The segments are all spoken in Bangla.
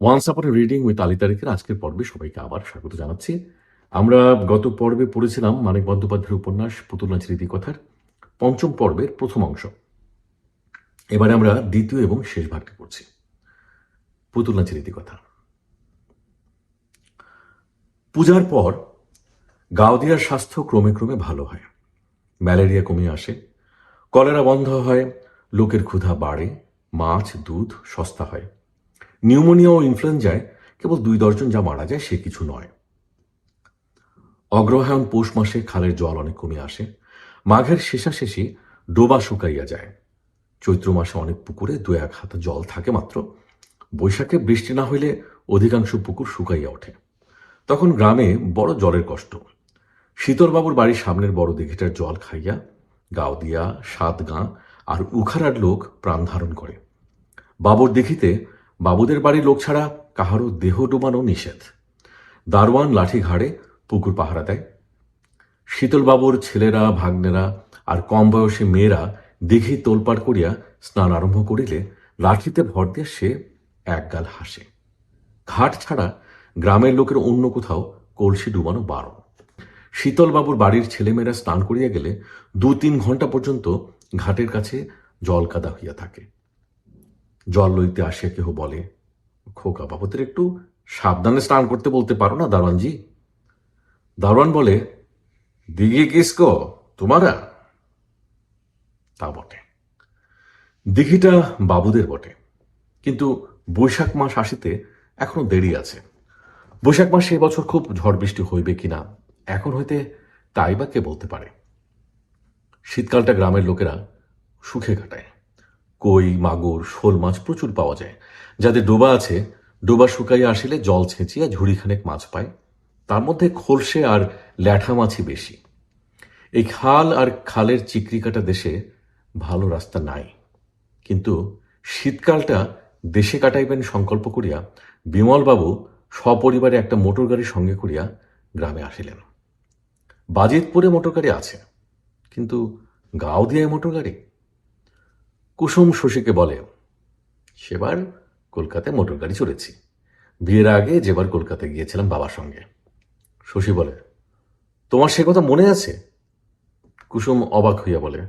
Once upon reading with Ali তারিখের আজকের পর্বে সবাইকে আবার স্বাগত জানাচ্ছি। আমরা গত পর্বে পড়েছিলাম মানিক বন্দ্যোপাধ্যায়ের উপন্যাস পুতুল নাচের ইতিকথার পঞ্চম পর্বের প্রথম অংশ। এবারে আমরা দ্বিতীয় এবং শেষ ভাগটি পড়ছি। পুতুল নাচের ইতিকথা। পূজার পর গাওদিয়ার স্বাস্থ্য ক্রমে ক্রমে ভালো হয়। ম্যালেরিয়া কমে আসে, কলেরা বন্ধ হয়, লোকের ক্ষুধা বাড়ে, মাছ দুধ সস্তা হয়। নিউমোনিয়া ও ইনফ্লুয়েঞ্জায় কেবল 2 দর্জন যা মারা যায় সে কিছু নয়। অগ্রহায়ণ পৌষ মাসে খালের জল অনেক কমে আসে, মাঘের শেষাশেষি ডোবা শুকাইয়া যায়। চৈত্র মাসে অনেক পুকুরে 2-1 হাতা জল থাকে মাত্র। বৈশাখে বৃষ্টি না হইলে অধিকাংশ পুকুর শুকাইয়া ওঠে। তখন গ্রামে বড় জলের কষ্ট। শীতলবাবুর বাড়ির সামনের বড় দিঘিটার জল খাইয়া গাওদিয়া, সাতগাঁ আর উখারার লোক প্রাণ ধারণ করে। বাবুর দিঘিতে বাবুদের বাড়ির লোক ছাড়া কাহারও দেহ ডোবানো নিষেধ। দারোয়ান লাঠি ঘাড়ে পুকুর পাহারা দেয়। শীতলবাবুর ছেলেরা, ভাগ্নেরা আর কম বয়সী মেয়েরা দিঘি তোলপাড় করিয়া স্নান আরম্ভ করিলে লাঠিতে ভর দিয়ে সে একগাল হাসে। ঘাট ছাড়া গ্রামের লোকের অন্য কোথাও কলসি ডুবানো বারণ। শীতলবাবুর বাড়ির ছেলেমেয়েরা স্নান করিয়া গেলে 2-3 ঘন্টা পর্যন্ত ঘাটের কাছে জল কাদা হইয়া থাকে। জল লইতে আসিয়া কেহ বলে, খোকা বাবুদের একটু সাবধানে স্নান করতে বলতে পারো না দারোয়ানজি? দারোয়ান বলে, দিঘি কিসকো তোমারা? তা বটে, দিঘিটা বাবুদের বটে, কিন্তু বৈশাখ মাস আসিতে এখনো দেরি আছে। বৈশাখ মাসে এবছর খুব ঝড় বৃষ্টি হইবে কিনা এখন হইতে তাই বা কে বলতে পারে। শীতকালটা গ্রামের লোকেরা সুখে কাটায়। কই, মাগুর, শোল মাছ প্রচুর পাওয়া যায়। যাদের ডোবা আছে, ডোবা শুকাইয়া আসিলে জল ছেঁচিয়া ঝুড়িখানেক মাছ পায়। তার মধ্যে খোলসে আর ল্যাঠা মাছই বেশি। এই খাল আর খালের চিকরি কাটা দেশে ভালো রাস্তা নাই, কিন্তু শীতকালটা দেশে কাটাইবেন সংকল্প করিয়া বিমলবাবু সপরিবারে একটা মোটর গাড়ি সঙ্গে করিয়া গ্রামে আসিলেন। বাজিতপুরে মোটর গাড়ি আছে, কিন্তু গাওদিয়ায় মোটর গাড়ি? কুসুম শশীকে বলে, সেবার কলকাতায় মোটর গাড়ি চড়েছি, বিয়ের আগে যেবার কলকাতায় গিয়েছিলাম বাবার সঙ্গে। শশী বলে, তোমার সে কথা মনে আছে? কুসুম অবাক হইয়া বলে,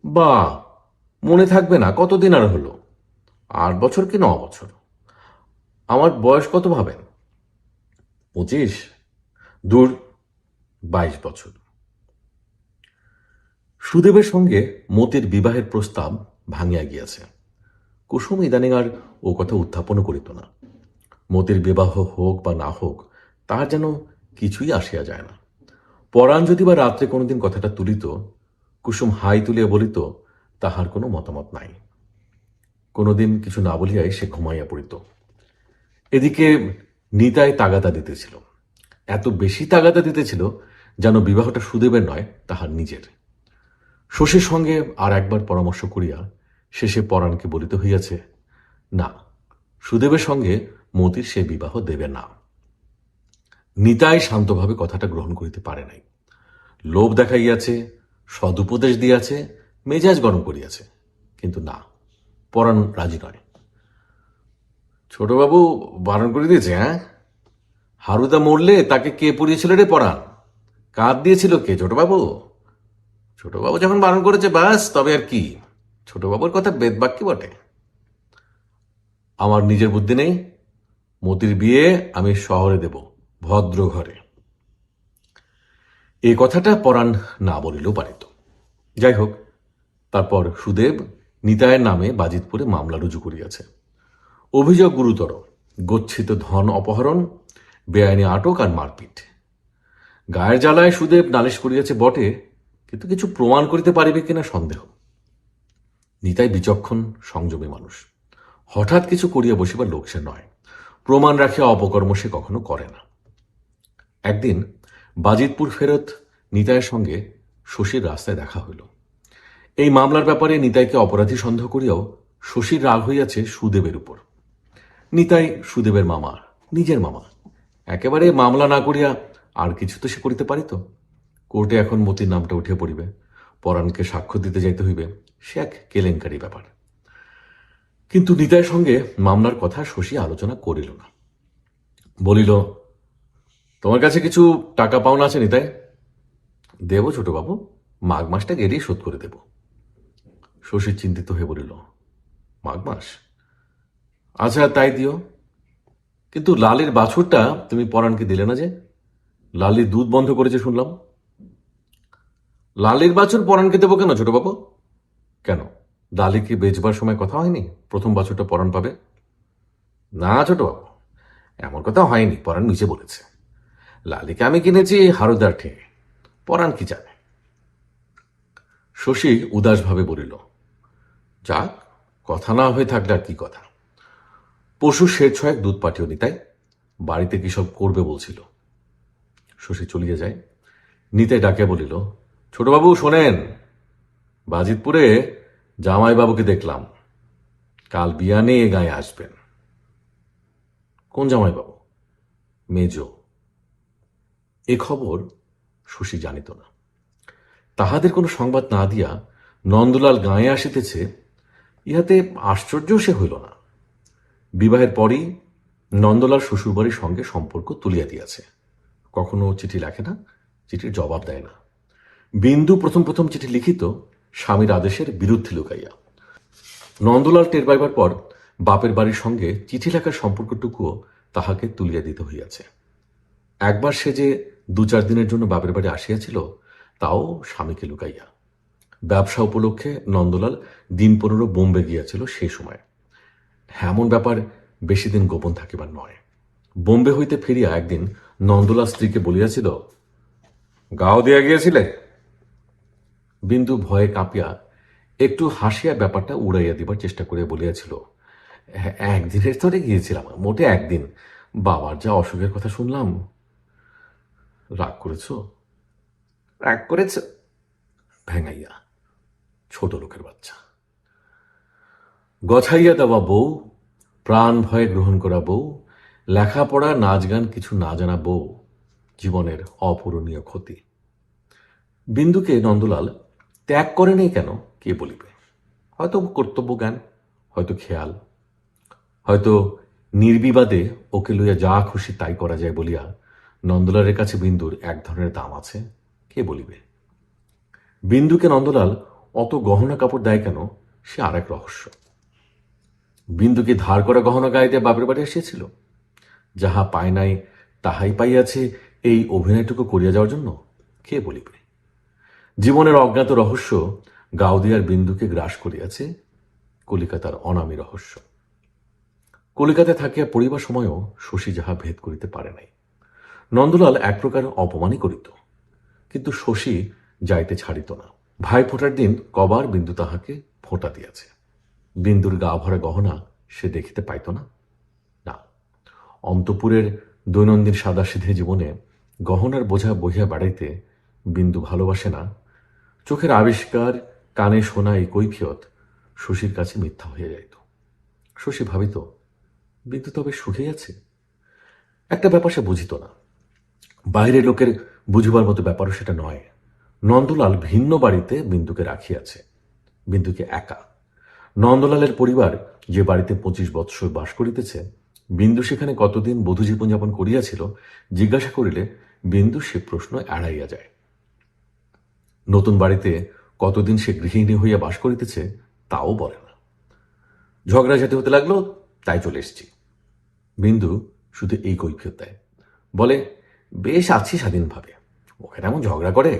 বা মনে থাকবে না? কতদিন আর হলো, 8 বছর কি 9 বছর। আমার বয়স কত ভাবেন? 25? দূর, 22 বছর। সুদেবের সঙ্গে মতির বিবাহের প্রস্তাব ভাঙিয়া গিয়াছে। কুসুম ইদানিং আর ও কথা উত্থাপনও করিত না। মতির বিবাহ হোক বা না হোক তাহার যেন কিছুই আসিয়া যায় না। পরাণ যদি বা রাত্রে কোনোদিন কথাটা তুলিত, কুসুম হাই তুলিয়া বলিত তাহার কোনো মতামত নাই। কোনোদিন কিছু না বলিয়াই সে ঘুমাইয়া পড়িত। এদিকে নিতাই তাগাদা দিতেছিল, এত বেশি তাগাদা দিতেছিল যেন বিবাহটা সুদেবের নয়, তাহার নিজের। শশীর সঙ্গে আর একবার পরামর্শ করিয়া শেষে পরাণকে বলিতে হইয়াছে, না, সুদেবের সঙ্গে মতির সে বিবাহ দেবে না। নিতাই শান্তভাবে কথাটা গ্রহণ করিতে পারে নাই। লোভ দেখাইয়াছে, সদুপদেশ দিয়াছে, মেজাজ গরম করিয়াছে, কিন্তু না, পরাণ রাজি নয়। ছোটবাবু বারণ করে দিয়েছে। হ্যাঁ, হারুদা মরলে তাকে কে পুড়িয়েছিল রে পরাণ? কাঁদ দিয়েছিল কে? ছোটবাবু। ছোটবাবু যখন বারণ করেছে বাস, তবে আর কি। ছোটবাবুর কথা বেদবাক্যি বটে। আমার নিজের বুদ্ধি নেই? মতির বিয়ে আমি শহরে দেব, ভদ্র ঘরে। এই কথাটা পরাণ না বলিলেও পারিত। যাই হোক, তারপর সুদেব নিতায়ের নামে বাজিতপুরে মামলা রুজু করিয়াছে। অভিযোগ গুরুতর, গচ্ছিত ধন অপহরণ, বেআইনি আটক আর মারপিট। গায়ের জ্বালায় সুদেব নালিশ করিয়াছে বটে, কিন্তু কিছু প্রমাণ করিতে পারিবে কিনা সন্দেহ। নিতাই বিচক্ষণ, সংযমী মানুষ, হঠাৎ কিছু করিয়া বসিবার লোক সে নয়। প্রমাণ রাখিয়া অপকর্ম সে কখনো করে না। একদিন বাজিতপুর ফেরত নিতাইয়ের সঙ্গে শশীর রাস্তায় দেখা হইল। এই মামলার ব্যাপারে নিতাইকে অপরাধী সন্দেহ করিয়াও শশীর রাগ হইয়াছে সুদেবের উপর। নিতাই সুদেবের মামা, নিজের মামা, একেবারে মামলা না করিয়া আর কিছু তো সে করিতে পারিত। কোর্টে এখন মতির নামটা উঠিয়া পড়িবে, পরাণকে সাক্ষ্য দিতে যাইতে হইবে, সে এক কেলেঙ্কারি ব্যাপার। কিন্তু নিতাইয়ের সঙ্গে মামলার কথা শশী আলোচনা করিল না। বলিল, তোমার কাছে কিছু টাকা পাওনা আছে নিতাই? দেব ছোটবাবু, মাঘ মাসটা গেলেই শোধ করে দেব। শশী চিন্তিত হয়ে বলিল, মাঘ মাস? আচ্ছা তাই দিও, কিন্তু লালির বাছুরটা তুমি পরাণকে দিলে না যে? লালির দুধ বন্ধ করেছে শুনলাম। লালির বাছুর পরাণকে দেবো কেন ছোটবাবু? কেন, লালিকে বেচবার সময় কথা হয়নি প্রথম বাছুরটা পরাণ পাবে? না ছোটবাবু, এমন কথা হয়নি, পরাণ নিচে বলেছে। লালিকে আমি কিনেছি হারুদার ঠেঙে, পরাণ কি জানে। শশী উদাসভাবে বলিল, যাক, কথা না হয়ে থাকলে আর কি কথা। পশু শের ছয়েক দুধ পাঠিও নিতাই, বাড়িতে কি সব করবে বলছিল। শশী চলিয়ে যায়। নিতাই ডাকে বলিল, ছোটবাবু শোনেন, বাজিতপুরে জামাইবাবুকে দেখলাম, কাল বিয়ানে এ গায়ে আসবেন। কোন জামাইবাবু? মেজো। এ খবর শশী জানিত না। তাহাদের কোনো সংবাদ না দিয়া নন্দলাল গাঁয়ে আসিতেছে, ইহাতে আশ্চর্য সে হইল না। বিবাহের পরই নন্দলাল শ্বশুরবাড়ির সঙ্গে সম্পর্ক তুলিয়া দিয়াছে। কখনো চিঠি লেখে না, চিঠির জবাব দেয় না। বিন্দু প্রথম প্রথম চিঠি লিখিত স্বামীর আদেশের বিরুদ্ধে লুকাইয়া। নন্দলাল টের পাইবার পর বাপের বাড়ির সঙ্গে চিঠি লেখার সম্পর্কটুকুও তাহাকে তুলিয়া দিতে হইয়াছে। একবার সে যে 2-4 দিনের জন্য বাপের বাড়ি আসিয়াছিল, তাও স্বামীকে লুকাইয়া। ব্যবসা উপলক্ষে নন্দলাল দিন 15 বোম্বে গিয়াছিল সেই সময়। এমন ব্যাপার বেশি দিন গোপন থাকিবার নয়। বোম্বে হইতে ফিরিয়া একদিন নন্দলাল স্ত্রীকে বলিয়াছিল, গাও দিয়া গিয়েছিলে? বিন্দু ভয়ে কাঁপিয়া একটু হাসিয়া ব্যাপারটা উড়াইয়া দিবার চেষ্টা করিয়া বলিয়াছিল, একদিনের স্তরে গিয়েছিলাম, মোটে একদিন। বাবার যা অসুখের কথা শুনলাম। রাগ করেছ? রাগ করেছ? ভেঙাইয়া, ছোট লোকের বাচ্চা। গছাইয়া দেওয়া বউ, প্রাণ ভয়ে গ্রহণ করা বউ, লেখাপড়া নাচ গান কিছু না জানা বউ, জীবনের অপূরণীয় ক্ষতি। বিন্দুকে নন্দলাল ত্যাগ করে নেই কেন কে বলিবে? হয়তো কর্তব্য জ্ঞান, হয়তো খেয়াল, হয়তো নির্বিবাদে ওকে লইয়া যা খুশি তাই করা যায় বলিয়া নন্দলালের কাছে বিন্দুর এক ধরনের দাম আছে, কে বলিবে। বিন্দুকে নন্দলাল অত গহনা কাপড় দেয় কেন, সে আর এক রহস্য। বিন্দুকে ধার করা গহনা গায়ে দিয়ে বাপের বাড়ি আসিয়াছিল, যাহা পায় নাই তাহাই পাইয়াছে এই অভিনয়টুকু করিয়া যাওয়ার জন্য, কে বলিবে। জীবনের অজ্ঞাত রহস্য গাউদিয়ার বিন্দুকে গ্রাস করিয়াছে, কলিকাতার অনামী রহস্য। কলিকাতায় থাকিয়া পড়িবার সময়ও শশী যাহা ভেদ করিতে পারে নাই। নন্দলাল এক প্রকার অপমানই করিত, কিন্তু শশী যাইতে ছাড়িত না। ভাই ফোঁটার দিন কবার বিন্দু তাহাকে ফোঁটা দিয়াছে, বিন্দুর গা ভরা গহনা সে দেখিতে পাইত না। না, অন্তপুরের দৈনন্দিন সাদাসিধে জীবনে গহনার বোঝা বহিয়া বেড়াইতে বিন্দু ভালোবাসে না। চোখের আবিষ্কার, কানে শোনা এই কৈফিয়ত শশীর কাছে মিথ্যা হইয়া যাইত। শশী ভাবিত, বিন্দু তবে সুখে আছে? একটা ব্যাপার সে বুঝিত না, বাইরের লোকের বুঝবার মতো ব্যাপারও সেটা নয়। নন্দলাল ভিন্ন বাড়িতে বিন্দুকে রাখিয়াছে, বিন্দুকে একা। নন্দলালের পরিবার যে বাড়িতে 25 বৎসর বাস করিতেছে, বিন্দু সেখানে কতদিন বধূ জীবনযাপন করিয়াছিল জিজ্ঞাসা করিলে বিন্দু সে প্রশ্ন এড়াইয়া যায়। নতুন বাড়িতে কতদিন সে গৃহিণী হইয়া বাস করিতেছে তাও বলে না। ঝগড়াঝাটি হতে লাগলো, তাই চলে এসছি। বিন্দু শুধু এই কৈফিয়ত দেয়, বলে বেশ আছি স্বাধীনভাবে, ওখানে এমন ঝগড়া করে,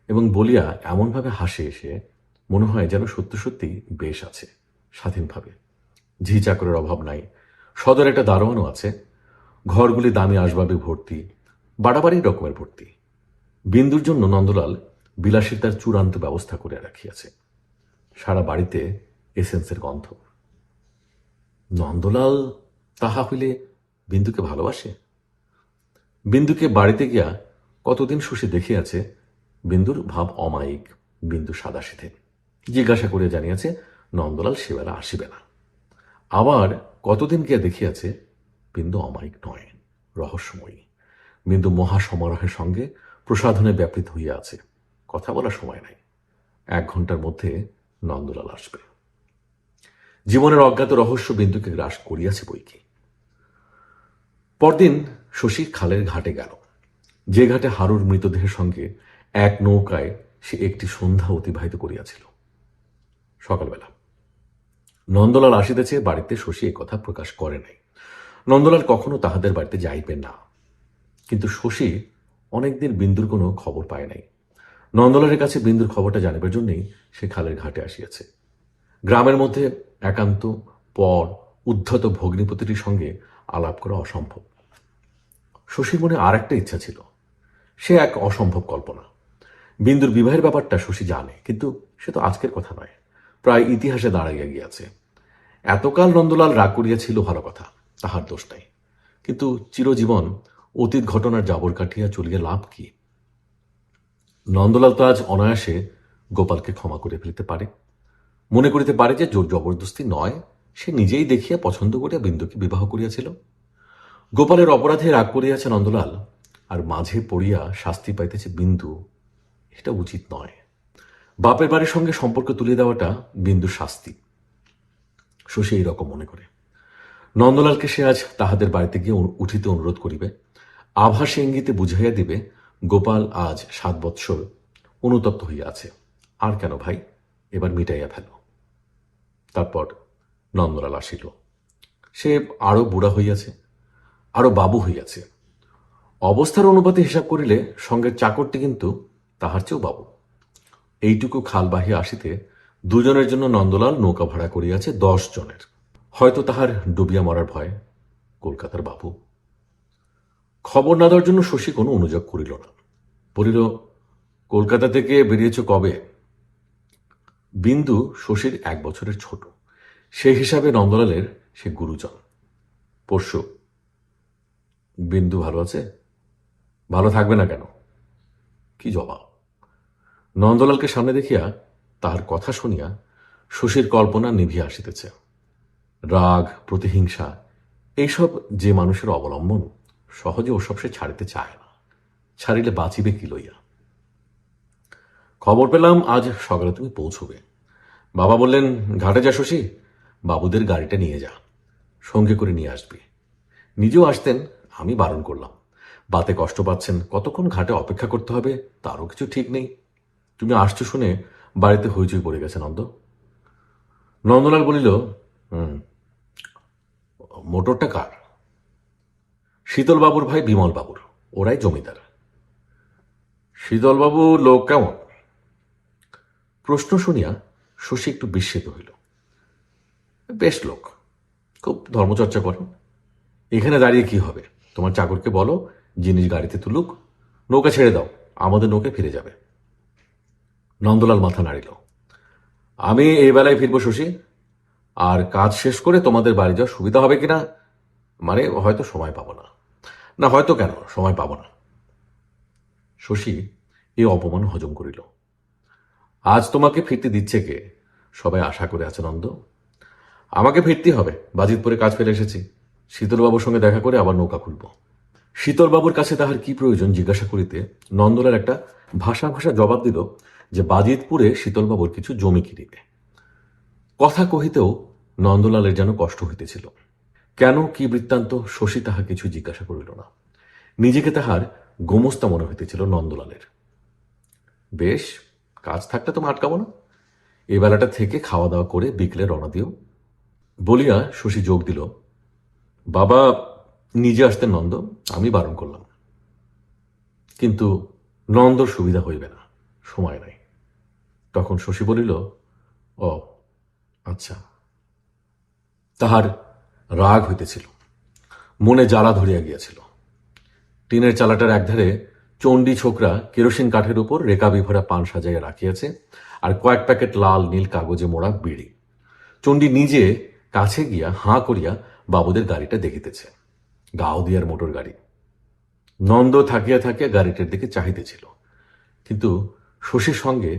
এবং বলিয়া এমনভাবে হাসে এসে মনে হয় যেন সত্যি সত্যি বেশ আছে স্বাধীনভাবে। ঝি চাকরের অভাব নাই, সদর একটা দারোয়ানও আছে, ঘরগুলি দামি আসবাবে ভর্তি, বাড়াবাড়ি রকমের ভর্তি। বিন্দুর জন্য নন্দলাল বিলাসিতার চূড়ান্ত ব্যবস্থা করে রাখিয়াছে, সারা বাড়িতে এসেন্সের গন্ধ। নন্দলাল তাহা হইলে বিন্দুকে ভালোবাসে? বিন্দুকে বাড়িতে গিয়া কতদিন শশী দেখিয়াছে, বিন্দুর ভাব অমায়িক, বিন্দু সাদাসিধে। জিজ্ঞাসা করে জানিয়াছে নন্দলাল সেবেলা আসিবে না। আবার কতদিন গিয়া দেখিয়াছে বিন্দু অমায়িক নয়, রহস্যময়ী। বিন্দু মহাসমারোহের সঙ্গে প্রসাধনে ব্যাপৃত হইয়া আছে, কথা বলার সময় নাই। 1 ঘন্টার মধ্যে নন্দলাল আসবে। জীবনের অজ্ঞাত রহস্য বিন্দুকে গ্রাস করিয়াছে বই কি। পরদিন শশী খালের ঘাটে গেল, যে ঘাটে হারুর মৃতদেহের সঙ্গে এক নৌকায় সে একটি সন্ধ্যা অতিবাহিত করিয়াছিল। সকালবেলা নন্দলাল আসিতেছে বাড়িতে, শশী এ কথা প্রকাশ করে নাই। নন্দলাল কখনো তাহাদের বাড়িতে যাইবে না। কিন্তু শশী অনেকদিন বিন্দুর কোনো খবর পায় নাই। নন্দলালের কাছে বিন্দুর খবরটা জানিবার জন্যই সে খালের ঘাটে আসিয়াছে। গ্রামের মধ্যে একান্ত পর উদ্ধত ভগ্নিপতিটির সঙ্গে আলাপ করা অসম্ভব। শশীর মনে আর একটা ইচ্ছা ছিল, সে এক অসম্ভব কল্পনা। বিন্দুর বিবাহের ব্যাপারটা শশী জানে, কিন্তু সে তো আজকের কথা নয়, প্রায় ইতিহাসে দাঁড়াইয়া গিয়াছে। এতকাল নন্দলাল রাগ করিয়াছিল, ভালো কথা, তাহার দোষ নাই। কিন্তু চিরজীবন অতীত ঘটনার জাবর কাটিয়া চলিয়া লাভ কি? নন্দলাল তো আজ অনায়াসে গোপালকে ক্ষমা করে ফেলিতে পারে, মনে করিতে পারে যে জোর জবরদস্তি নয়, সে নিজেই দেখিয়া পছন্দ করিয়া বিন্দুকে বিবাহ করিয়াছিল। গোপালের অপরাধে রাগ করিয়াছে নন্দলাল, আর মাঝে পড়িয়া শাস্তি পাইতেছে বিন্দু, এটা উচিত নয়। বাপের বাড়ির সঙ্গে সম্পর্ক তুলে দেওয়াটা বিন্দুর শাস্তি, শশী এইরকম মনে করে। নন্দলালকে সে আজ তাহাদের বাড়িতে গিয়ে উঠিতে অনুরোধ করিবে, আভাসে ইঙ্গিতে বুঝাইয়া দিবে গোপাল আজ 7 বৎসর অনুতপ্ত হইয়া আছে, আর কেন ভাই, এবার মিটাইয়া ফেল। তারপর নন্দলাল আসিল। সে আরো বুড়া হইয়াছে, আরো বাবু হইয়াছে। অবস্থার অনুপাতে হিসাব করিলে সঙ্গের চাকরটি কিন্তু তাহার চেয়েও বাবু। এইটুকু খাল বাহিয়া আসিতে দুজনের জন্য নন্দলাল নৌকা ভাড়া করিয়াছে 10 জনের। হয়তো তাহার ডুবিয়া মরার ভয়, কলকাতার বাবু। খবর না দেওয়ার জন্য শশী কোনো অনুযোগ করিল না। বলিল, কলকাতা থেকে বেরিয়েছ কবে? বিন্দু শশীর 1 বছরের ছোট, সেই হিসাবে নন্দলালের সে গুরুজন। পরশু। বিন্দু ভালো আছে? ভালো থাকবে না কেন? কি জবাব! নন্দলালকে সামনে দেখিয়া, তাহার কথা শুনিয়া শশীর কল্পনা নিভিয়া আসিতেছে। রাগ, প্রতিহিংসা, এইসব যে মানুষের অবলম্বন, সহজে ওসব সে ছাড়িতে চায় না। ছাড়িলে বাঁচিবে কি লইয়া? খবর পেলাম আজ সকালে তুমি পৌঁছবে। বাবা বললেন, ঘাটে যা শশী, বাবুদের গাড়িটা নিয়ে যা, সঙ্গে করে নিয়ে আসবি। নিজেও আসতেন, আমি বারণ করলাম। বাতে কষ্ট পাচ্ছেন, কতক্ষণ ঘাটে অপেক্ষা করতে হবে তারও কিছু ঠিক নেই। তুমি আসছো শুনে বাড়িতে হইচই পড়ে গেছে নন্দ। নন্দলাল বলিল, মোটরটা কার? শীতলবাবুর ভাই বিমল বাবুর, ওরাই জমিদার। শীতলবাবু লোক কেমন? প্রশ্ন শুনিয়া শশী একটু বিস্মিত হইল। বেশ লোক, খুব ধর্মচর্চা করেন। এখানে দাঁড়িয়ে কি হবে? তোমার চাকরকে বলো জিনিস গাড়িতে তুলুক, নৌকা ছেড়ে দাও, আমাদের নৌকে ফিরে যাবে। নন্দলাল মাথা নাড়িল। আমি এই বেলায় ফিরবো শশী, আর কাজ শেষ করে তোমাদের বাড়ি যাওয়া সুবিধা হবে কিনা, মানে হয়তো সময় পাবো না। না, হয়তো কেন, সময় পাবো না। শশী এই অপমান হজম করিল। আজ তোমাকে ফিরতে দিচ্ছে কে? সবাই আশা করে আছে নন্দ। আমাকে ফিরতে হবে, বাজিতপুরে কাজ ফেলে এসেছি। শীতলবাবুর সঙ্গে দেখা করে আবার নৌকা খুলব। শীতলবাবুর কাছে তাহার কি প্রয়োজন জিজ্ঞাসা করিতে নন্দলাল একটা ভাষা ভাষা জবাব দিল যে বাজিতপুরে শীতলবাবুর কিছু জমি কিনিবে। কথা কহিতেও নন্দলালের যেন কষ্ট হইতেছিল। কেন, কি বৃত্তান্ত, শশী তাহা কিছু জিজ্ঞাসা করিল না। নিজেকে তাহার গোমস্তা মনে হইতেছিল নন্দলালের। বেশ, কাজ থাকলে তোমার আটকাবো না, এই বেলাটা থেকে খাওয়া দাওয়া করে বিকেলে রওনা দিও। বলিয়া শশী যোগ দিল, বাবা নিজে আসতেন নন্দ, আমি বারণ করলাম। কিন্তু নন্দর সুবিধা হইবে না, সময় নাই। তখন শশী বলিল, ও আচ্ছা। তাহার রাগ হইতেছিল, মনে জ্বালা ধরিয়া গিয়াছিল। টিনের চালাটার একধারে চণ্ডী ছোকরা কেরোসিন কাঠের উপর রেকাবি ভরা পান সাজাইয়া রাখিয়াছে, আর কয়েক প্যাকেট লাল নীল কাগজে মোড়া বিড়ি। চণ্ডী নিজে কাছে গিয়া হাঁ করিয়া বাবুদের গাড়িটা দেখিতেছে, গাওদিয়ার মোটর গাড়ি। নন্দ থাকিয়া থাকিয়া গাড়িটার দিকে চাহিতেছিল, কিন্তু শশীর সঙ্গে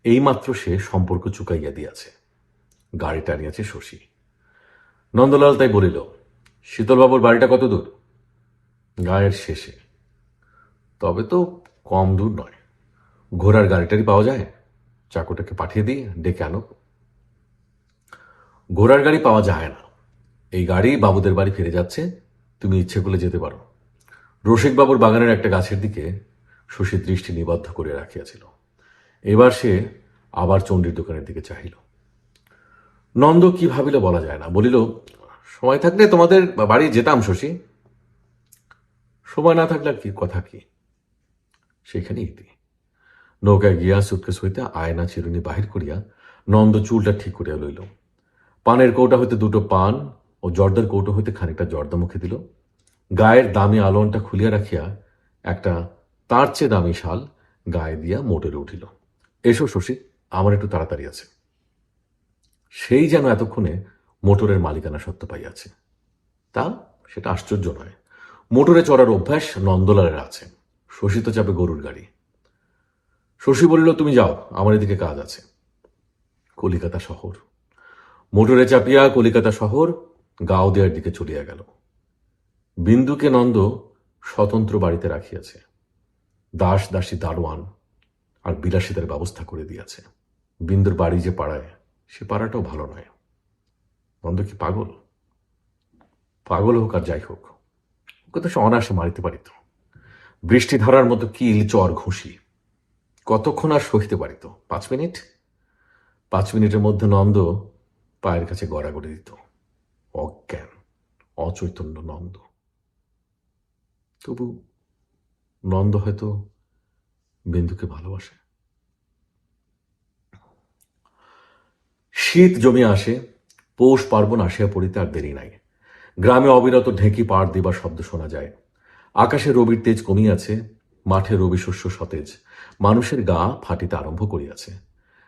এইমাত্র সে সম্পর্ক চুকাইয়া দিয়াছে। গাড়িটা আনিয়াছে শশী। নন্দলাল তাই বলিল, শীতলবাবুর বাড়িটা কত দূর? গায়ের শেষে। তবে তো কম দূর নয়, ঘোড়ার গাড়িটারই পাওয়া যায়। চাকুটাকে পাঠিয়ে দিই, ডেকে আনো। ঘোড়ার গাড়ি পাওয়া যায় না, এই গাড়ি বাবুদের বাড়ি ফিরে যাচ্ছে, তুমি ইচ্ছে করলে যেতে পারো। রসিকবাবুর বাগানের একটা গাছের দিকে শশী দৃষ্টি নিবদ্ধ করে রাখিয়াছিল। এবার সে আবার চণ্ডীর দোকানের দিকে চাহিল। নন্দ কি ভাবিল বলা যায় না, বলিল, সময় থাকলে তোমাদের বাড়ি যেতাম শশী। সময় না থাকলে আর কি কথা কি? সেখানে ইতি। নৌকায় গিয়া সুটকেস হইতে আয়না চিরুনি বাহির করিয়া নন্দ চুলটা ঠিক করিয়া লইল। পানের কৌটা হইতে দুটো পান ও জর্দার কৌটো হইতে খানিকটা জর্দা মুখে দিল। গায়ের দামি আলোনটা খুলিয়া রাখিয়া একটা তার চেয়ে দামি শাল গায়ে দিয়া মোটরে উঠিল। এসো শশী, আমার একটু তাড়াতাড়ি আছে। সেই যেন এতক্ষণে মোটরের মালিকানা সত্য পাইয়াছে। তা সেটা আশ্চর্য নয়। মোটরে চড়ার অভ্যাস নন্দলালের আছে। শশী তো চাপে গরুর গাড়ি। শশী বলিল, তুমি যাও, আমার এদিকে কাজ আছে। কলিকাতা শহর। মোটরে চাপিয়া কলিকাতা শহর গাওদিয়ার দিকে চলিয়া গেল। বিন্দুকে নন্দ স্বতন্ত্র বাড়িতে রাখিয়াছে। দাস দাসী দারোয়ান আর বিলাসিতার ব্যবস্থা করে দিয়াছে। বিন্দুর বাড়ি যে পাড়ায়, সে পাড়াটাও ভালো নয়। নন্দ কি পাগল? পাগল হোক আর যাই হোক, ওকে তো সে অনায়াসে মারিতে পারিত। বৃষ্টি ধরার মতো কিল চর ঘুষি কতক্ষণ আর সহিতে পারিত? 5 মিনিট। 5 মিনিটের মধ্যে নন্দ পায়ের কাছে গড়াগড়ি দিত। অজ্ঞান, অচৈতন্য নন্দ। তবু নন্দ হয়তো বিন্দুকে ভালোবাসে। শীত জমিয়া আসে, পৌষ পার্বণ আসিয়া পড়িতে আর দেরি নাই। গ্রামে অবিরত ঢেঁকি পাড় দিবার শব্দ শোনা যায়। আকাশে রবির তেজ কমিয়াছে, মাঠে রবি শস্য সতেজ। মানুষের গা ফাটিতে আরম্ভ করিয়াছে।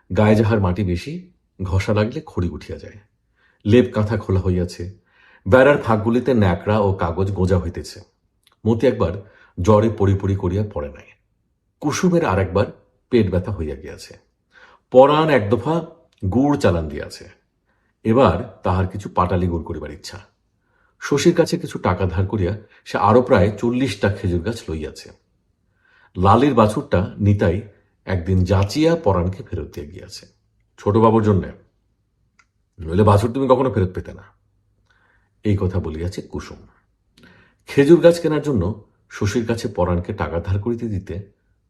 গায়ে যাহার মাটি বেশি, ঘষা লাগলে খড়ি উঠিয়া যায়। লেপ কাঁথা খোলা হইয়াছে। বেড়ার ফাঁকগুলিতে ন্যাকড়া ও কাগজ গোঁজা হইতেছে। মতি একবার জ্বরে পড়ি করিয়া পড়ে নাই। কুসুমের আর একবার পেট ব্যথা হইয়া গিয়াছে। পরাণ এক দফা গুড় চালান দিয়াছে। এবার তাহার কিছু পাটালি গুড় করিবার ইচ্ছা। শশীর কাছে কিছু টাকা ধার করিয়া সে আরো প্রায় 40টা খেজুর গাছ লইয়াছে। লালির বাছুরটা নিতাই একদিন যাচিয়া পরাণকে ফেরত দিয়ে গিয়াছে, ছোট বাবুর জন্য। নইলে বাছুর তুমি কখনো ফেরত পেতে না। এই কথা বলিয়াছে কুসুম। খেজুর গাছ কেনার জন্য শশীর কাছে পরাণকে টাকা ধার করিতে দিতে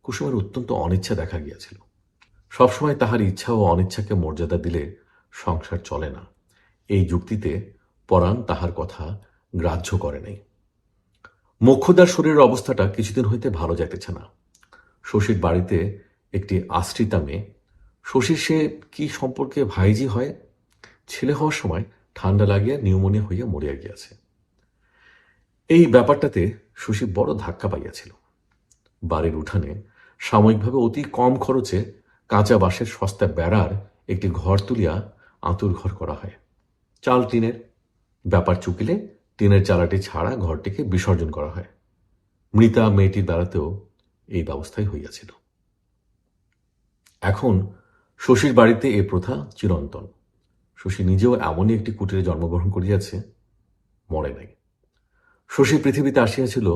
কুসুমের অত্যন্ত অনিচ্ছা দেখা গিয়াছিল। সবসময় তাহার ইচ্ছা ও অনিচ্ছাকে মর্যাদা দিলে সংসার চলে না, এই যুক্তিতে পরাণ তাহার কথা গ্রাহ্য করে নাই। মোক্ষদার শরীরের অবস্থাটা কিছুদিন হইতে ভালো যাইতেছে না। শশীর বাড়িতে একটি আশ্রিতা মেয়ে। শশীর সে কি সম্পর্কে ভাইজি হয়, ছেলে হওয়ার সময় ঠান্ডা লাগিয়া নিউমোনিয়া হইয়া মরিয়া গিয়াছে। এই ব্যাপারটাতে শশী বড় ধাক্কা পাইয়াছিল। বাড়ির উঠানে সাময়িকভাবে অতি কম খরচে কাঁচা বাঁশের সস্তা বেড়ার একটি ঘর তুলিয়া আঁতুর ঘর করা হয়। চাল টিনের। ব্যাপার চুকিলে টিনের চালাটি ছাড়া ঘরটিকে বিসর্জন করা হয়। মৃতা মেয়েটির বেড়াতেও এই ব্যবস্থাই হইয়াছিল। এখন শশীর বাড়িতে এ প্রথা চিরন্তন। শশী নিজেও এমনই একটি কুটিরে জন্মগ্রহণ করিয়াছে, মরে নাই। শশী পৃথিবীতে আসিয়াছিল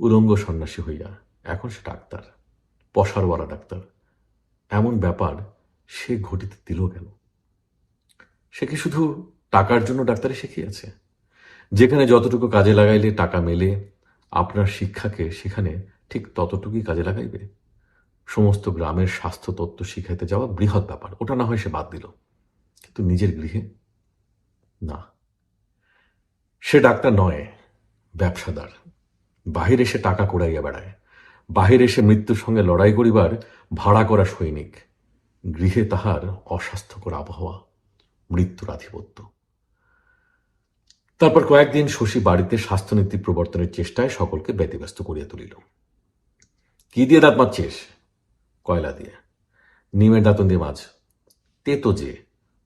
উলঙ্গ সন্ন্যাসী হইয়া। এখন সে ডাক্তার, পসারওয়ালা ডাক্তার। এমন ব্যাপার সে ঘটিতে দিল কেন? সে কি শুধু টাকার জন্য ডাক্তারি শিখিয়াছে? যেখানে যতটুকু কাজে লাগাইলে টাকা মেলে, আপনার শিক্ষাকে সেখানে ঠিক ততটুকুই কাজে লাগাইবে। সমস্ত গ্রামের স্বাস্থ্য তত্ত্ব শিখাইতে যাওয়া বৃহৎ ব্যাপার, ওটা না হয় সে বাদ দিল, কিন্তু নিজের গৃহে না। সে ডাক্তার নয়, ব্যবসাদার। বাহিরে সে টাকা কুড়াইয়া বেড়ায়। বাহিরে সে মৃত্যুর সঙ্গে লড়াই করিবার ভাড়া করা সৈনিক। গৃহে তাহার অস্বাস্থ্যকর আবহাওয়া, মৃত্যুর আধিপত্য। তারপর কয়েকদিন শশী বাড়িতে স্বাস্থ্যনীতি প্রবর্তনের চেষ্টায় সকলকে ব্যতিব্যস্ত করিয়া তুলিল। কি দিয়ে দাঁত মাজছিস? কয়লা দিয়ে। নিমের দাঁতন দিয়ে মাছ। তেতো যে,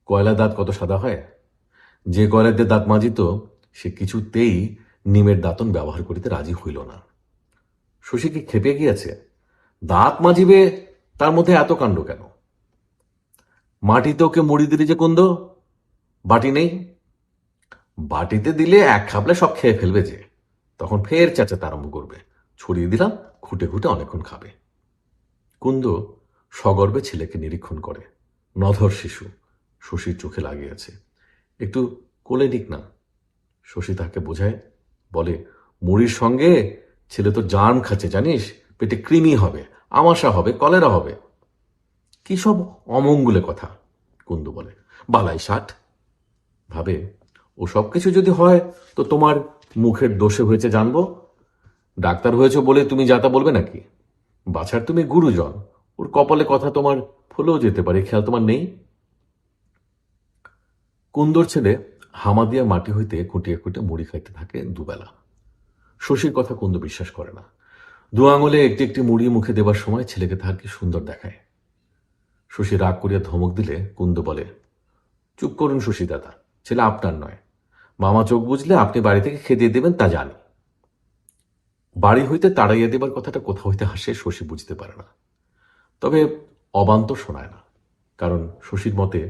কয়লা দাঁত কত সাদা হয়? যে কয়লা দিয়ে দাঁত মাজিত সে কিছুতেই নিমের দাঁতন ব্যবহার করিতে রাজি হইল না। শশী কি খেপে গিয়াছে? দাঁত মাজিবে, তার মধ্যে এত কাণ্ড কেন? মাটিতে ওকে মুড়ি দিলি যে কুন্দ, বাটি নেই। বাটিতে দিলে এক খাবলে সব খেয়ে ফেলবে যে, তখন ফের চেঁচাতে আরম্ভ করবে। ছড়িয়ে দিলাম, খুঁটে খুঁটে অনেকক্ষণ খাবে। কুন্দ সগর্বে ছেলেকে নিরীক্ষণ করে। নধর শিশু, শশীর চোখে লাগিয়েছে। একটু কোলে নিক না। শশী তাকে বোঝায়, বলে, মুড়ির সঙ্গে ছেলে তো জার্ম খাচ্ছে জানিস, পেটে কৃমি হবে, আমাশা হবে, কলেরা হবে। কি সব অমঙ্গলে কথা, কুন্দু বলে। বালাই ষাট ভাবে, ও সব কিছু যদি হয় তো তোমার মুখের দোষে হয়েছে জানবো। ডাক্তার হয়েছে বলে তুমি যা তা বলবে নাকি? বাছার তুমি গুরুজন, ওর কপালে কথা তোমার ফুলেও যেতে পারে, খেয়াল তোমার নেই? কুন্দর ছেলে হামাদিয়া মাটি হইতে খুঁটিয়ে খুঁটে মুড়ি খাইতে থাকে দুবেলা। শশীর কথা কুন্দ বিশ্বাস করে না। দু আঙুলে একটি একটি মুড়ি মুখে দেবার সময় ছেলেকে তাহার কি সুন্দর দেখায়। শশী রাগ করিয়া ধমক দিলে কুন্দ বলে, চুপ করুন শশী দাদা, ছেলে আপনার নয়। মামা চোখ বুঝলে আপনি বাড়ি থেকে খেদিয়ে দেবেন তা জানি। বাড়ি হইতে তাড়াইয়া দেবার কথাটা কোথা হইতে হাসে শশী বুঝতে পারে না, তবে অবান্তর শোনায় না। কারণ শশীর মতে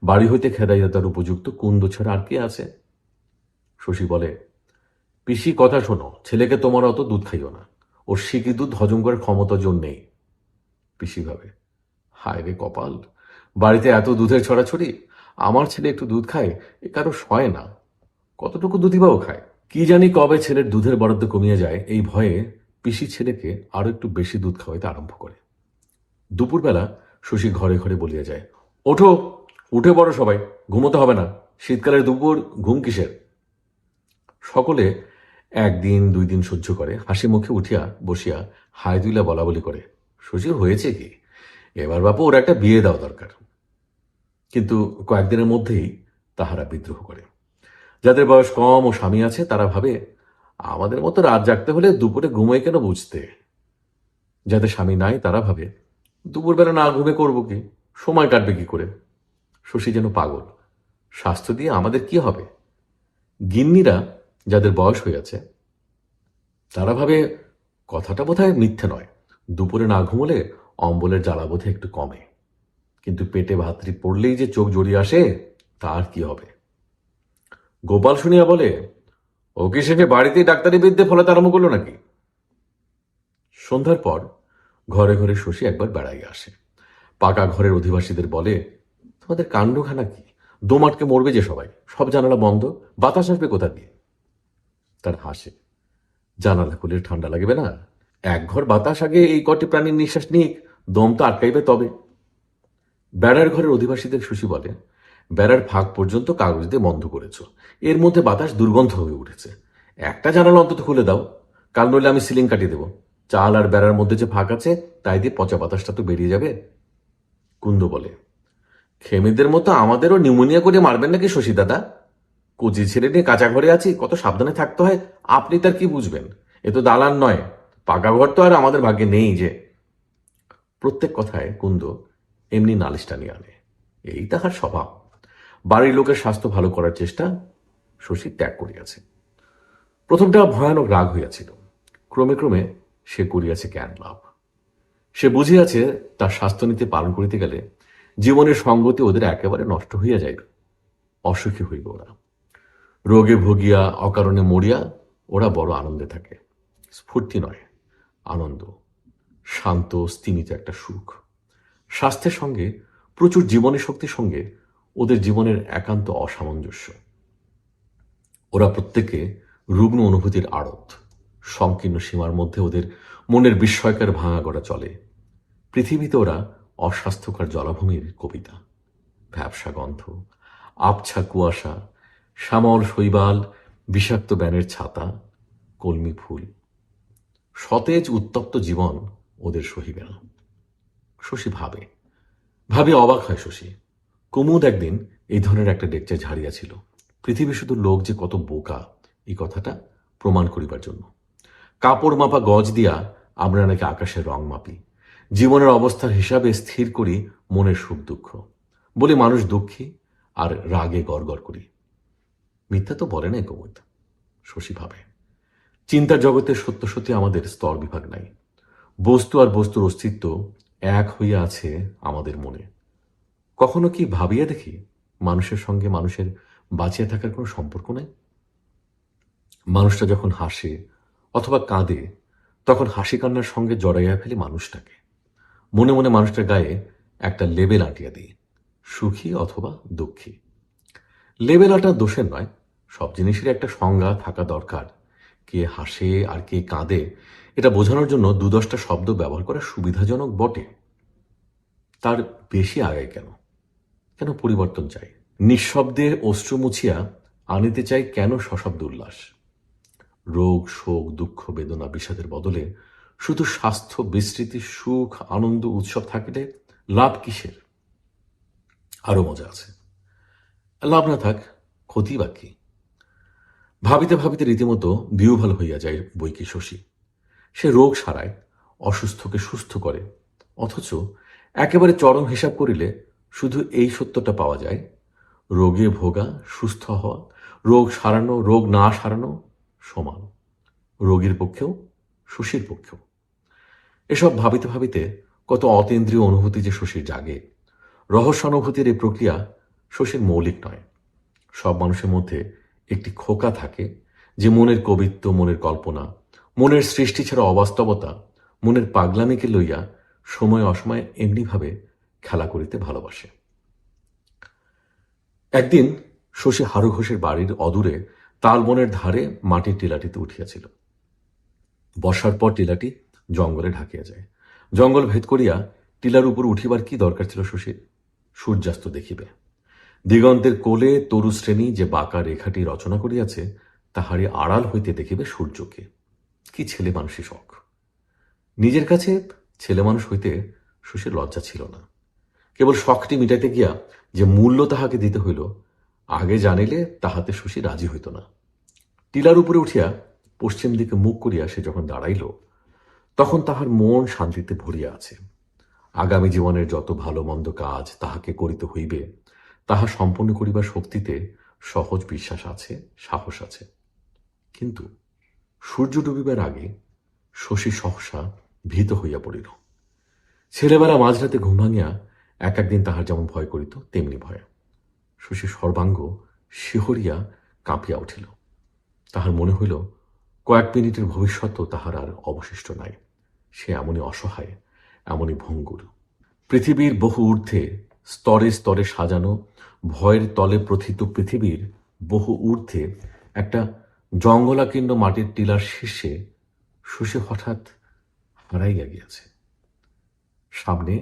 বাড়ি হইতে খেদাইয়া তার উপযুক্ত কুন্দ ছাড়া আর কে আছে। শশী বলে, পিসি কথা শোনো, ছেলেকে তোমার অত দুধ খাইও না, ওর শিকি দুধ হজম করার ক্ষমতা জোর নেই। পিসি ভাবে, হায় রে কপাল, বাড়িতে এত দুধের ছড়াছড়ি, আমার ছেলে একটু দুধ খায় এ কারো সয় না, কতটুকু দুধই বাও খায়। কি জানি কবে ছেলের দুধের বরাদ্দ কমিয়ে যায়, এই ভয়ে পিসি ছেলেকে আরো একটু বেশি দুধ খাওয়াইতে আরম্ভ করে। দুপুরবেলা শশী ঘরে ঘরে বলিয়া যায়, ওঠো, উঠে পড়ো সবাই, ঘুমোতে হবে না, শীতকালের দুপুর, ঘুম কিসের? সকলে একদিন দুই দিন সহ্য করে, হাসি মুখে উঠিয়া বসিয়া হাই দুইলা বলা বলি করে, শশীর হয়েছে কি, এবার বাপু ওর একটা বিয়ে দেওয়া দরকার। কিন্তু কয়েকদিনের মধ্যেই তাহারা বিদ্রোহ করে। যাদের বয়স কম ও স্বামী আছে তারা ভাবে, আমাদের মতো রাত জাগতে হলে দুপুরে ঘুমোয় কেন বুঝতে। যাদের স্বামী নাই তারা ভাবে, দুপুরবেলা না ঘুমে করবো কি, সময় কাটবে কি করে। শশী যেন পাগল, স্বাস্থ্য দিয়ে আমাদের কি হবে। গিন্নিরা যাদের বয়স হইয়াছে তারা ভাবে, কথাটা বোধহয় মিথ্যে নয়, দুপুরে না ঘুমোলে অম্বলের জ্বালা বোধহয় একটু কমে, কিন্তু পেটে ভাতৃ পড়লেই যে চোখ জড়িয়ে আসে তার কি হবে। গোপাল শুনিয়া বলে, ও কি শেষে বাড়িতেই ডাক্তারি বিদ্যে ফলাতে আরম্ভ করলো নাকি? সন্ধ্যার পর ঘরে ঘরে শশী একবার বেড়াইয়া আসে। পাকা ঘরের অধিবাসীদের বলে, তোমাদের কাণ্ডখানা কি, দম আটকে মরবে যে সবাই, সব জানালা বন্ধ, বাতাস আসবে কোথা দিয়ে? তার হাসে, জানালা খুলে ঠান্ডা লাগবে না? এক ঘর বাতাস আগে এই কটি প্রাণীর নিঃশ্বাস নিক, দম তো আটকাইবে তবে। বেড়ার ঘরের অধিবাসীদের শশী বলে, বেড়ার ফাঁক পর্যন্ত কাগজ দিয়ে বন্ধ করেছ, এর মধ্যে বাতাস দুর্গন্ধ হয়ে উঠেছে, একটা জানালা অন্তত খুলে দাও, কাল নইলে আমি সিলিং কাটিয়ে দেবো। চাল আর বেড়ার মধ্যে যে ফাঁক আছে তাই দিয়ে পচা বাতাসটা তো বেরিয়ে যাবে। কুন্দ বলে, খেমিদের মতো আমাদেরও নিউমোনিয়া করে মারবেন নাকি শশী দাদা? কচি ছেলে নিয়ে কাঁচা ঘরে আছি, কত সাবধানে থাকতে হয়, আপনি তার কি বুঝবেন? এ তো দালান নয়, পাকা ঘর তো আর আমাদের ভাগ্যে নেই যে। প্রত্যেক কথায় কুন্দ এমনি নালিশ টানিয়ে আনে, এই তাহার স্বভাব। বাড়ির লোকের স্বাস্থ্য ভালো করার চেষ্টা শশী ত্যাগ করিয়াছে। প্রথমটা ভয়ানক রাগ হইয়াছিল, ক্রমে ক্রমে সে করিয়াছে জ্ঞান লাভ। সে বুঝিয়াছে তার স্বাস্থ্যনীতি পালন করিতে গেলে জীবনের সঙ্গতি ওদের একেবারে নষ্ট হইয়া যাইবে, অসুখী হইবে ওরা। রোগে ভুগিয়া অকারণে মরিয়া ওরা বড় আনন্দে থাকে। স্ফূর্তি নয়, আনন্দ, শান্ত স্তিমিত একটা সুখ। স্বাস্থ্যের সঙ্গে, প্রচুর জীবনী শক্তির সঙ্গে ওদের জীবনের একান্ত অসামঞ্জস্য। ওরা প্রত্যেকে রুগ্ন অনুভূতির আড়ত, সংকীর্ণ সীমার মধ্যে ওদের মনের বিস্ময়কার ভাঙা গড়া চলে। পৃথিবীতে ওরা অস্বাস্থ্যকর জলাভূমির কবিতা, ভ্যাবসা গন্ধ, আবছা কুয়াশা, শ্যামল শৈবাল, বিষাক্ত ব্যানের ছাতা, কলমি ফুল। সতেজ উত্তপ্ত জীবন ওদের সহিবে না। শশী ভাবে, ভাবে অবাক হয় শশী। কুমুদ একদিন এই ধরনের একটা লেকচার ঝাড়িয়াছিল, পৃথিবী শুধু লোক যে কত বোকা এই কথাটা প্রমাণ করিবার জন্য। কাপড় মাপা গজ দিয়া আমরা নাকি আকাশের রং মাপি, জীবনের অবস্থার হিসাবে স্থির করি মনের সুখ দুঃখ, বলি মানুষ দুঃখী আর রাগে গড়গড় করি। মিথ্যা তো বলে নাই কুমুদ, শশী ভাবে। চিন্তার জগতে সত্য সত্যি আমাদের স্তর বিভাগ নাই, বস্তু আর বস্তুর অস্তিত্ব এক হইয়া আছে আমাদের মনে। কখনো কি ভাবিয়া দেখি মানুষের সঙ্গে মানুষের বাঁচিয়া থাকার কোনো সম্পর্ক নাই? মানুষটা যখন হাসে অথবা কাঁদে তখন হাসি কান্নার সঙ্গে জড়াইয়া ফেলি মানুষটাকে, মনে মনে মানুষটার গায়ে একটা লেবেল আঁটিয়া দিই, সুখী অথবা দুঃখী। লেবেল আটা দোষের নয়, সব জিনিসের একটা সংজ্ঞা থাকা দরকার, কে হাসে আর কে কাঁদে এটা বোঝানোর জন্য ২-১০টা শব্দ ব্যবহার করা সুবিধাজনক বটে। তার বেশি আগায় কেন? কেন পরিবর্তন চাই? নিঃশব্দে অশ্রু মুছিয়া আনিতে চাই কেন সশব্দ উল্লাস? রোগ, শোক, দুঃখ, বেদনা, বিষাদের বদলে শুধু স্বাস্থ্য, বিস্তৃতি, সুখ, আনন্দ, উৎসব থাকলে লাভ কিসের? আরো মজা আছে। লাভ না থাক, ক্ষতি বা কি? ভাবিতে ভাবিতে রীতিমতো বিহ্বল হইয়া যায় বৈকি শশী। সে রোগ সারায়, অসুস্থকে সুস্থ করে, অথচ একেবারে চরম হিসাব করিলে শুধু এই সত্যটা পাওয়া যায়, রোগে ভোগা, সুস্থ হওয়া, রোগ সারানো, রোগ না সারানো সমান, রোগীর পক্ষেও শশীর পক্ষেও। এসব ভাবিতে ভাবিতে কত অতীন্দ্রিয় অনুভূতি যে শশীর জাগে। রহস্যানুভূতির এই প্রক্রিয়া শশীর মৌলিক নয়। সব মানুষের মধ্যে একটি খোকা থাকে যে মনের কবিত্ব, মনের কল্পনা, মনের সৃষ্টি ছাড়া অবাস্তবতা, মনের পাগলামিকে লইয়া সময় অসময়ে এমনিভাবে খেলা করিতে ভালোবাসে। একদিন শশী হারু ঘোষের বাড়ির অদূরে তালবনের ধারে মাটির টিলাটিতে উঠিয়াছিল। বর্ষার পর টিলাটি জঙ্গলে ঢাকিয়া যায়। জঙ্গল ভেদ করিয়া টিলার উপর উঠিবার কি দরকার ছিল শশীর? সূর্যাস্ত দেখিবে। দিগন্তের কোলে তরু শ্রেণী যে বাঁকা রেখাটি রচনা করিয়াছে তাহারই আড়াল হইতে দেখিবে সূর্যকে। কি ছেলে মানুষই শখ! নিজের কাছে ছেলে মানুষ হইতে শশীর লজ্জা ছিল না। কেবল শখটি মিটাইতে গিয়া যে মূল্য তাহাকে দিতে হইল আগে জানিলে তাহাতে শশী রাজি হইত না। টিলার উপরে উঠিয়া পশ্চিম দিকে মুখ করিয়া সে যখন দাঁড়াইল তখন তাহার মন শান্তিতে ভরিয়া আছে। আগামী জীবনের যত ভালো মন্দ কাজ তাহাকে করিতে হইবে তাহা সম্পন্ন করিবার শক্তিতে সহজ বিশ্বাস আছে, সাহস আছে। কিন্তু সূর্য ডুবিবার আগে শশী সহসা ভীত হইয়া পড়িল। ছেলেবেলা মাঝরাতে ঘুম ভাঙিয়া এক একদিন তাহার যেমন ভয় করিত তেমনি ভয়। শশী সর্বাঙ্গ শিহরিয়া কাঁপিয়া উঠিল। তাহার মনে হইল কয়েক মিনিটের ভবিষ্যৎও তাহার আর অবশিষ্ট নাই। সে এমনই অসহায়, এমনই ভঙ্গুর। পৃথিবীর বহু ঊর্ধ্বে স্তরে স্তরে সাজানো ভয়ের তলে প্রথিত পৃথিবীর বহু ঊর্ধ্বে একটা জঙ্গলাকীর্ণ মাটির টিলার শীর্ষে শশী হঠাৎ হারাইয়া গিয়াছে। সামনে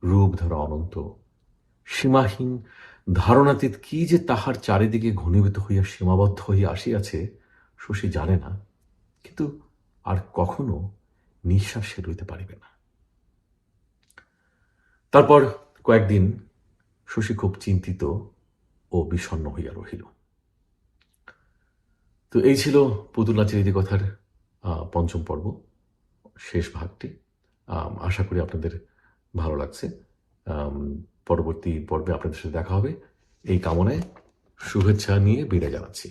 রূপ ধরা অনন্ত, সীমাহীন, ধারণাতীত কি যে তাহার চারিদিকে ঘনীভূত হইয়া সীমাবদ্ধ হইয়া আসিয়াছে শশী জানে না, কিন্তু আর কখনো নিঃশ্বাস সে লইতে পারিবে না। তারপর কয়েকদিন শশী খুব চিন্তিত ও বিষণ্ণ হইয়া রহিল। তো এই ছিল পুতুল নাচের ইতিকথার পঞ্চম পর্ব, শেষ ভাগটি। আশা করি আপনাদের ভালো লাগছে। পরবর্তী পর্বে আপনাদের সাথে দেখা হবে এই কামনায় শুভেচ্ছা নিয়ে বিদায় জানাচ্ছি।